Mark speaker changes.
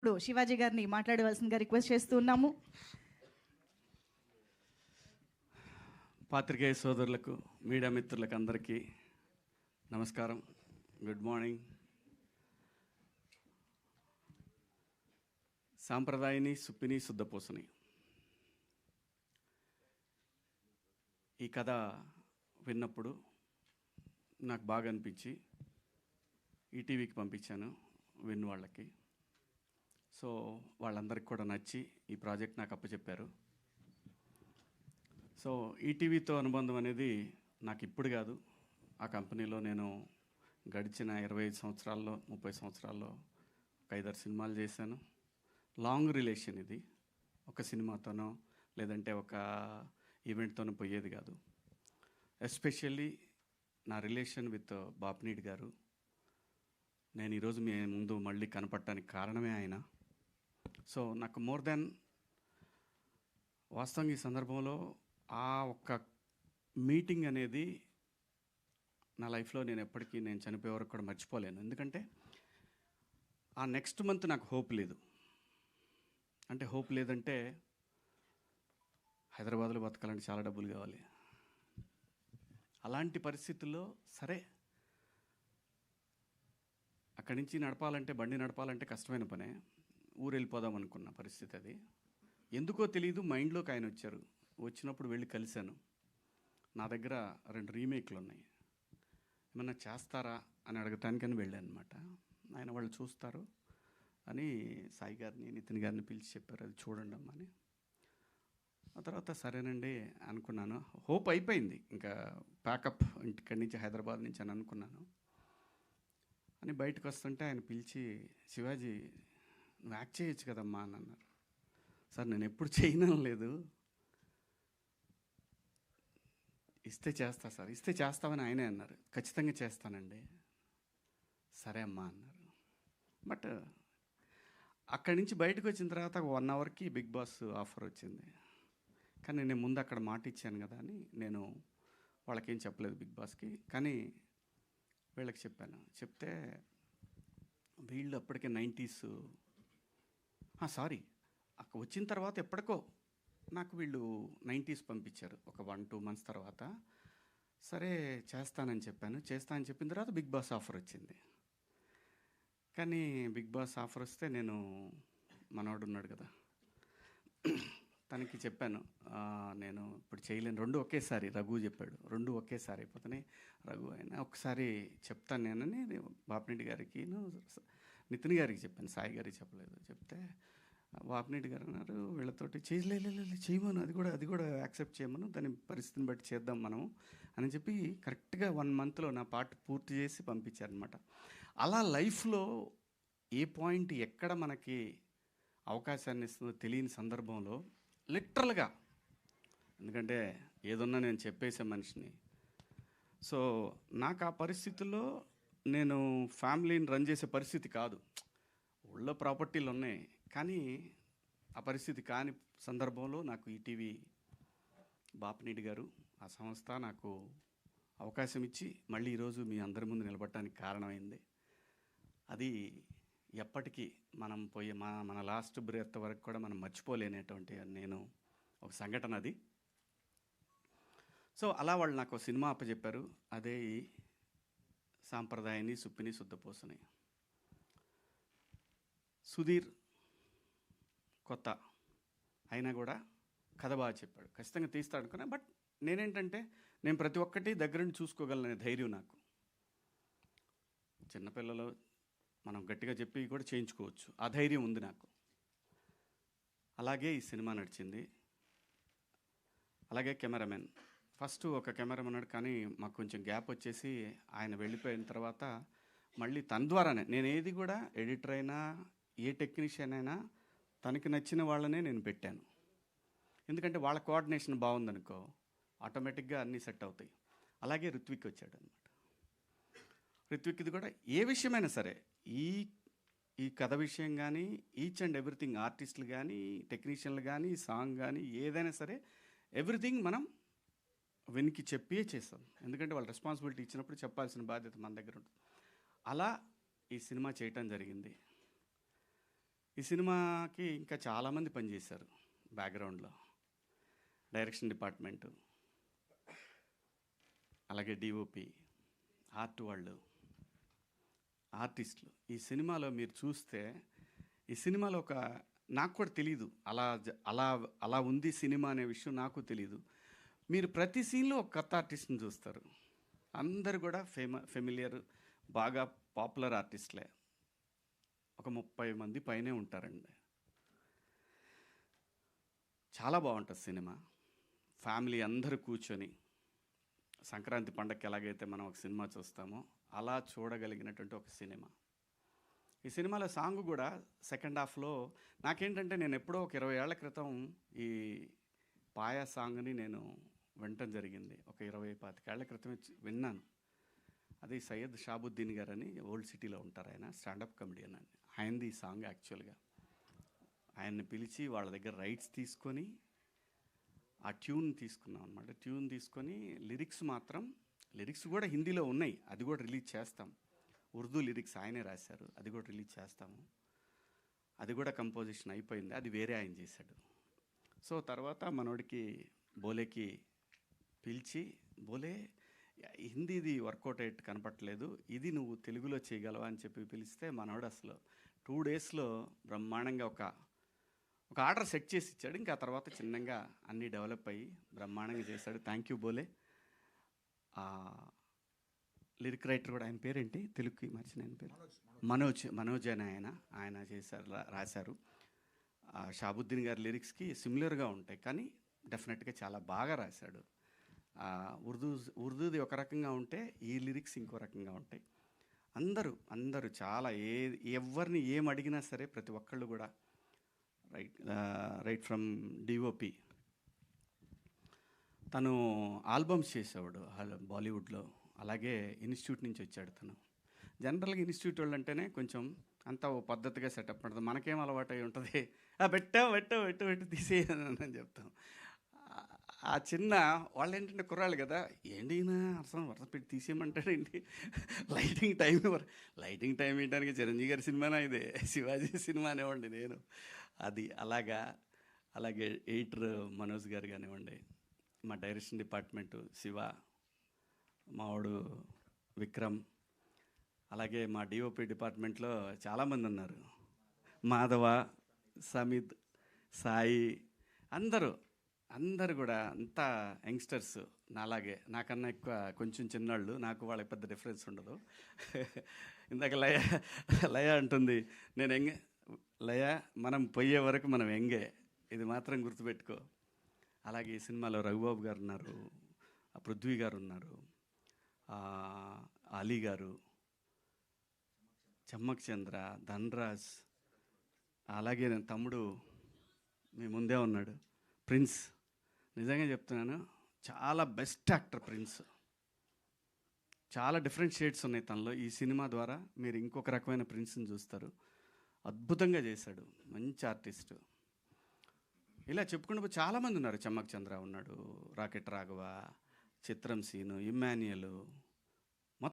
Speaker 1: ఇప్పుడు శివాజీ గారిని మాట్లాడవలసిందిగా రిక్వెస్ట్ చేస్తూ ఉన్నాము.
Speaker 2: పాత్రికేయ సోదరులకు, మీడియా మిత్రులకు అందరికీ నమస్కారం. Good morning. సాంప్రదాయని సుప్పిని శుద్ధపూసని ఈ కథ విన్నప్పుడు నాకు బాగా అనిపించి ఈటీవీకి పంపించాను విన్ వాళ్ళకి. సో వాళ్ళందరికీ కూడా నచ్చి ఈ ప్రాజెక్ట్ నాకు అప్పచెప్పారు. సో ఈటీవీతో అనుబంధం అనేది నాకు ఇప్పుడు కాదు, ఆ కంపెనీలో నేను గడిచిన 25 సంవత్సరాల్లో 30 సంవత్సరాల్లో ఒక 5-6 సినిమాలు చేశాను. లాంగ్ రిలేషన్ ఇది, ఒక సినిమాతోనో లేదంటే ఒక ఈవెంట్తోనో పోయేది కాదు. ఎస్పెషల్లీ నా రిలేషన్ విత్ బాపినీడి గారు, నేను ఈరోజు మీ ముందు మళ్ళీ కనపడటానికి కారణమే ఆయన. సో నాకు మోర్ దెన్ వాస్తవంగా ఈ సందర్భంలో ఆ ఒక్క మీటింగ్ అనేది నా లైఫ్లో నేను ఎప్పటికీ నేను చనిపోయే వరకు కూడా మర్చిపోలేను. ఎందుకంటే ఆ నెక్స్ట్ మంత్ నాకు హోప్ లేదు. అంటే హోప్ లేదంటే హైదరాబాద్లో బతకాలంటే చాలా డబ్బులు కావాలి. అలాంటి పరిస్థితుల్లో సరే అక్కడి నుంచి నడపాలంటే, బండి నడపాలంటే కష్టమైన పనే. ఊరు వెళ్ళిపోదాం అనుకున్న పరిస్థితి అది. ఎందుకో తెలియదు, మైండ్లోకి ఆయన వచ్చారు. వచ్చినప్పుడు వెళ్ళి కలిశాను. నా దగ్గర 2 రీమేక్లు ఉన్నాయి, ఏమన్నా చేస్తారా అని అడగటానికని వెళ్ళాను అనమాట. ఆయన వాళ్ళు చూస్తారు అని సాయి గారిని, నితిన్ గారిని పిలిచి చెప్పారు, అది చూడండి అమ్మా అని. ఆ తర్వాత సరేనండి అనుకున్నాను. హోప్ అయిపోయింది, ఇంకా ప్యాకప్ ఇంటిక్కడి నుంచి హైదరాబాద్ నుంచి అని అనుకున్నాను. అని బయటకు వస్తుంటే ఆయన పిలిచి, శివాజీ నువ్వు యాక్ట్ చేయొచ్చు కదమ్మా అని అన్నారు. సార్ నేను ఎప్పుడు చేయను లేదు, ఇస్తే చేస్తా సార్, ఇస్తే చేస్తామని ఆయనే అన్నారు. ఖచ్చితంగా చేస్తానండి. సరే అమ్మా అన్నారు. బట్ అక్కడి నుంచి బయటకు వచ్చిన తర్వాత 1 అవర్కి బిగ్ బాస్ ఆఫర్ వచ్చింది. కానీ నేను ముందు అక్కడ మాట ఇచ్చాను కదా అని నేను వాళ్ళకేం చెప్పలేదు బిగ్ బాస్కి. కానీ వీళ్ళకి చెప్పాను. చెప్తే వీళ్ళు అప్పటికే 90s, సారీ అక్కడ వచ్చిన తర్వాత ఎప్పటికో నాకు వీళ్ళు 90s పంపించారు ఒక 1-2 months తర్వాత. సరే చేస్తానని చెప్పాను. చేస్తానని చెప్పిన తర్వాత బిగ్ బాస్ ఆఫర్ వచ్చింది. కానీ బిగ్ బాస్ ఆఫర్ వస్తే నేను, మనవాడు ఉన్నాడు కదా, తనకి చెప్పాను నేను ఇప్పుడు చేయలేను, 2 ఒకేసారి. రఘు చెప్పాడు 2 ఒకేసారి అయిపోతున్నాయి. రఘు అయినా ఒకసారి చెప్తాను నేనని బాపినీడి గారికి, నితిన్ గారికి చెప్పాను, సాయి గారికి చెప్పలేదు. చెప్తే బాపినీడి గారు అన్నారు వీళ్ళతోటి చేయమను, అది కూడా యాక్సెప్ట్ చేయమను, దాని పరిస్థితిని బట్టి చేద్దాం మనం అని చెప్పి కరెక్ట్గా 1 monthలో నా పార్ట్ పూర్తి చేసి పంపించారనమాట. అలా లైఫ్లో ఏ పాయింట్ ఎక్కడ మనకి అవకాశాన్ని ఇస్తుందో తెలియని సందర్భంలో లిటరల్గా, ఎందుకంటే ఏదన్నా నేను చెప్పేసే మనిషిని. సో నాకు ఆ పరిస్థితుల్లో నేను ఫ్యామిలీని రన్ చేసే పరిస్థితి కాదు. ఊళ్ళో ప్రాపర్టీలు ఉన్నాయి, కానీ ఆ పరిస్థితి కాని సందర్భంలో నాకు ఈటీవీ బాపినీడి గారు, ఆ సంస్థ నాకు అవకాశం ఇచ్చి మళ్ళీ ఈరోజు మీ అందరి ముందు నిలబడటానికి కారణమైంది. అది ఎప్పటికీ మనం పోయే మన లాస్ట్ బ్రెత్ వరకు కూడా మనం మర్చిపోలేనటువంటి నేను ఒక సంఘటన అది. సో అలా వాళ్ళు నాకు సినిమా అప్పచెప్పారు. అదే ఈ సాంప్రదాయని సుప్పిని శుద్ధపూసని. సుధీర్ కొత్త అయినా కూడా కథ బాగా చెప్పాడు, ఖచ్చితంగా తీస్తాడు అనుకున్నా. బట్ నేనేంటంటే నేను ప్రతి ఒక్కటి దగ్గరుండి చూసుకోగలనే ధైర్యం నాకు. చిన్నపిల్లలు మనం గట్టిగా చెప్పి కూడా చేయించుకోవచ్చు, ఆ ధైర్యం ఉంది నాకు. అలాగే ఈ సినిమా నడిచింది. అలాగే కెమెరామెన్, ఫస్ట్ ఒక కెమెరామెన్ ఉన్నాడు, కానీ మాకు కొంచెం గ్యాప్ వచ్చేసి ఆయన వెళ్ళిపోయిన తర్వాత మళ్ళీ తన ద్వారానే నేను ఏది కూడా, ఎడిటర్ అయినా ఏ టెక్నీషియన్ అయినా తనకి నచ్చిన వాళ్ళనే నేను పెట్టాను. ఎందుకంటే వాళ్ళ కోఆర్డినేషన్ బాగుందనుకో ఆటోమేటిక్గా అన్నీ సెట్ అవుతాయి. అలాగే రిత్విక్ వచ్చాడు అనమాట. రిత్విక్ది కూడా ఏ విషయమైనా సరే, ఈ కథ విషయం కానీ, ఈచ్ అండ్ ఎవ్రీథింగ్, ఆర్టిస్టులు కానీ, టెక్నీషియన్లు కానీ, సాంగ్ కానీ, ఏదైనా సరే ఎవ్రీథింగ్ మనం వినికి చెప్పే చేస్తాం. ఎందుకంటే వాళ్ళు రెస్పాన్సిబిలిటీ ఇచ్చినప్పుడు చెప్పాల్సిన బాధ్యత మన దగ్గర ఉంటుంది. అలా ఈ సినిమా చేయటం జరిగింది. ఈ సినిమాకి ఇంకా చాలామంది పనిచేశారు బ్యాక్గ్రౌండ్లో. డైరెక్షన్ డిపార్ట్మెంటు, అలాగే డిఓపి, ఆర్ట్ వాళ్ళు, ఆర్టిస్టులు. ఈ సినిమాలో మీరు చూస్తే ఈ సినిమాలో నాకు కూడా తెలీదు అలా అలా ఉంది సినిమా అనే విషయం నాకు తెలీదు. మీరు ప్రతి సీన్లో ఒక కొత్త ఆర్టిస్ట్ని చూస్తారు. అందరు కూడా ఫెమిలియర్, బాగా పాపులర్ ఆర్టిస్టులే. ఒక 30 మంది పైనే ఉంటారండి. చాలా బాగుంటుంది సినిమా. ఫ్యామిలీ అందరూ కూర్చొని సంక్రాంతి పండగకి ఎలాగైతే మనం ఒక సినిమా చూస్తామో అలా చూడగలిగినటువంటి ఒక సినిమా. ఈ సినిమాలో సాంగ్ కూడా సెకండ్ హాఫ్లో నాకేంటంటే, నేను ఎప్పుడో ఒక 20 ఏళ్ల క్రితం ఈ పాయా సాంగ్ని నేను వినటం జరిగింది. ఒక 20-25 ఏళ్ల క్రితమే విన్నాను. అది సయ్యద్ షాబుద్దీన్ గారు అని ఓల్డ్ సిటీలో ఉంటారు. ఆయన స్టాండప్ కమెడియన్ అని. ఆయనది ఈ సాంగ్ యాక్చువల్గా. ఆయన్ని పిలిచి వాళ్ళ దగ్గర రైట్స్ తీసుకొని ఆ ట్యూన్ తీసుకున్నాం అనమాట. ట్యూన్ తీసుకొని లిరిక్స్ కూడా హిందీలో ఉన్నాయి, అది కూడా రిలీజ్ చేస్తాం. ఉర్దూ లిరిక్స్ ఆయనే రాశారు, అది కూడా రిలీజ్ చేస్తాము. అది కూడా కంపోజిషన్ అయిపోయింది, అది వేరే ఆయన చేశాడు. సో తర్వాత మనోడికి బోలేకి పిలిచి, బోలే హిందీది వర్కౌట్ అయ్యేట్టు కనపట్లేదు, ఇది నువ్వు తెలుగులో చేయగలవా అని చెప్పి పిలిస్తే మనోడు అసలు 2 డేస్లో బ్రహ్మాండంగా ఒక ఆర్డర్ సెట్ చేసి ఇచ్చాడు. ఇంకా ఆ తర్వాత చిన్నగా అన్నీ డెవలప్ అయ్యి బ్రహ్మాండంగా చేశాడు. థ్యాంక్ యూ బోలే. లిరిక్ రైటర్ కూడా, ఆయన పేరేంటి తెలుగుకి మర్చిన ఆయన పేరు, మనోజ్ అని ఆయన చేశారు, రాశారు. షాబుద్దీన్ గారి లిరిక్స్కి సిమిలర్గా ఉంటాయి, కానీ డెఫినెట్గా చాలా బాగా రాశాడు. ఉర్దూది ఒక రకంగా ఉంటే ఈ లిరిక్స్ ఇంకో రకంగా ఉంటాయి. అందరూ చాలా ఎవరిని ఏం అడిగినా సరే ప్రతి ఒక్కళ్ళు కూడా రైట్ ఫ్రమ్ డిఓపి. తను ఆల్బమ్స్ చేసేవాడు బాలీవుడ్లో, అలాగే ఇన్స్టిట్యూట్ నుంచి వచ్చాడు తను. జనరల్గా ఇన్స్టిట్యూట్ వాళ్ళు అంటేనే కొంచెం అంతా ఓ పద్ధతిగా సెటప్ ఉంటుంది. మనకేం అలవాటు అయి ఉంటుంది, పెట్టు తీసేయని చెప్తాం. ఆ చిన్న వాళ్ళు ఏంటంటే కుర్రాళ్ళు కదా, ఏంటి అర్థం వరుస పెట్టి తీసేయమంటాడు ఏంటి, లైటింగ్ టైం వేయడానికి చిరంజీవి గారి సినిమానా ఇదే, శివాజీ సినిమా అనేవ్వండి నేను. అది అలాగే ఎడిటర్ మనోజ్ గారు కానివ్వండి, మా డైరెక్షన్ డిపార్ట్మెంటు శివ, మావాడు విక్రమ్, అలాగే మా డిఓపి డిపార్ట్మెంట్లో చాలామంది ఉన్నారు, మాధవ, సమిత్, సాయి, అందరూ కూడా అంతా యంగ్స్టర్స్ నాలాగే, నాకన్నా ఎక్కువ కొంచెం చిన్నాళ్ళు, నాకు వాళ్ళకి పెద్ద డిఫరెన్స్ ఉండదు. ఇందాక లయ అంటుంది, నేను ఎంగే లయ, మనం పోయే వరకు మనం ఎంగే, ఇది మాత్రం గుర్తుపెట్టుకో. అలాగే ఈ సినిమాలో రఘుబాబు గారు ఉన్నారు, పృథ్వీ గారు ఉన్నారు, అలీ గారు, చమ్మక్ చంద్ర, ధన్రాజ్, అలాగే నేను తమ్ముడు మీ ముందే ఉన్నాడు ప్రిన్స్. నిజంగా చెప్తున్నాను, చాలా బెస్ట్ యాక్టర్ ప్రిన్స్. చాలా డిఫరెంట్ షేడ్స్ ఉన్నాయి తనలో. ఈ సినిమా ద్వారా మీరు ఇంకొక రకమైన ప్రిన్స్ని చూస్తారు. అద్భుతంగా చేశాడు, మంచి ఆర్టిస్టు. ఇలా చెప్పుకుంటూ చాలామంది ఉన్నారు. చమ్మక్ చంద్ర ఉన్నాడు, రాకెట్ రాఘవ, చిత్రం సీను, ఇమ్మాన్యుయల్,